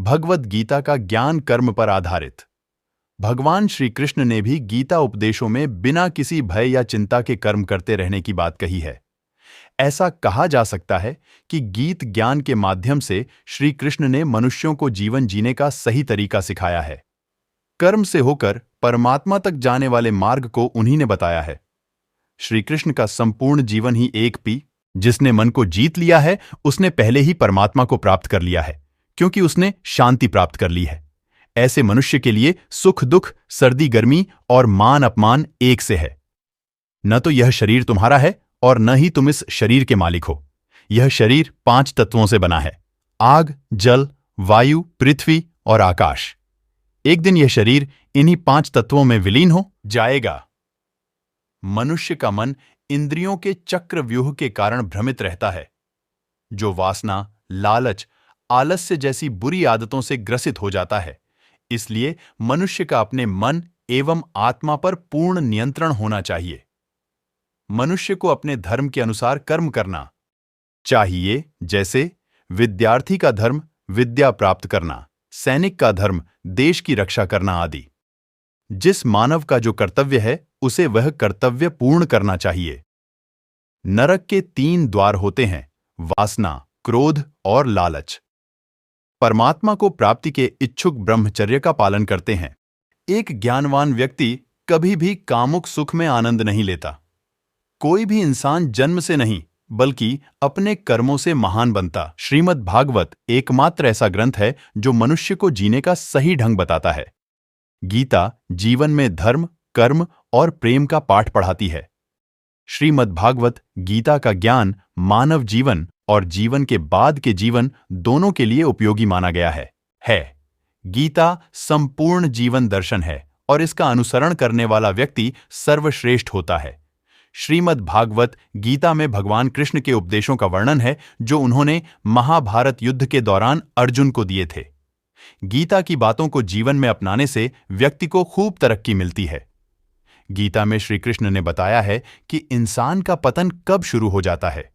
भगवद गीता का ज्ञान कर्म पर आधारित। भगवान श्री कृष्ण ने भी गीता उपदेशों में बिना किसी भय या चिंता के कर्म करते रहने की बात कही है। ऐसा कहा जा सकता है कि गीत ज्ञान के माध्यम से श्री कृष्ण ने मनुष्यों को जीवन जीने का सही तरीका सिखाया है। कर्म से होकर परमात्मा तक जाने वाले मार्ग को उन्हीं ने बताया है। श्री कृष्ण का संपूर्ण जीवन ही एक पी, जिसने मन को जीत लिया है उसने पहले ही परमात्मा को प्राप्त कर लिया है, क्योंकि उसने शांति प्राप्त कर ली है। ऐसे मनुष्य के लिए सुख दुख, सर्दी गर्मी और मान अपमान एक से है। न तो यह शरीर तुम्हारा है और न ही तुम इस शरीर के मालिक हो। यह शरीर 5 तत्वों से बना है: आग, जल, वायु, पृथ्वी और आकाश। एक दिन यह शरीर इन्हीं 5 तत्वों में विलीन हो जाएगा। मनुष्य का मन इंद्रियों के चक्रव्यूह के कारण भ्रमित रहता है, जो वासना, लालच, आलस्य जैसी बुरी आदतों से ग्रसित हो जाता है। इसलिए मनुष्य का अपने मन एवं आत्मा पर पूर्ण नियंत्रण होना चाहिए। मनुष्य को अपने धर्म के अनुसार कर्म करना चाहिए, जैसे विद्यार्थी का धर्म विद्या प्राप्त करना, सैनिक का धर्म देश की रक्षा करना आदि। जिस मानव का जो कर्तव्य है उसे वह कर्तव्य पूर्ण करना चाहिए। नरक के 3 द्वार होते हैं: वासना, क्रोध और लालच। परमात्मा को प्राप्ति के इच्छुक ब्रह्मचर्य का पालन करते हैं। एक ज्ञानवान व्यक्ति कभी भी कामुक सुख में आनंद नहीं लेता। कोई भी इंसान जन्म से नहीं बल्कि अपने कर्मों से महान बनता। श्रीमद् भागवत एकमात्र ऐसा ग्रंथ है जो मनुष्य को जीने का सही ढंग बताता है। गीता जीवन में धर्म, कर्म और प्रेम का पाठ पढ़ाती है। श्रीमद् भागवत गीता का ज्ञान मानव जीवन और जीवन के बाद के जीवन दोनों के लिए उपयोगी माना गया है। गीता संपूर्ण जीवन दर्शन है और इसका अनुसरण करने वाला व्यक्ति सर्वश्रेष्ठ होता है। श्रीमद् भागवत गीता में भगवान कृष्ण के उपदेशों का वर्णन है जो उन्होंने महाभारत युद्ध के दौरान अर्जुन को दिए थे। गीता की बातों को जीवन में अपनाने से व्यक्ति को खूब तरक्की मिलती है। गीता में श्री कृष्ण ने बताया है कि इंसान का पतन कब शुरू हो जाता है।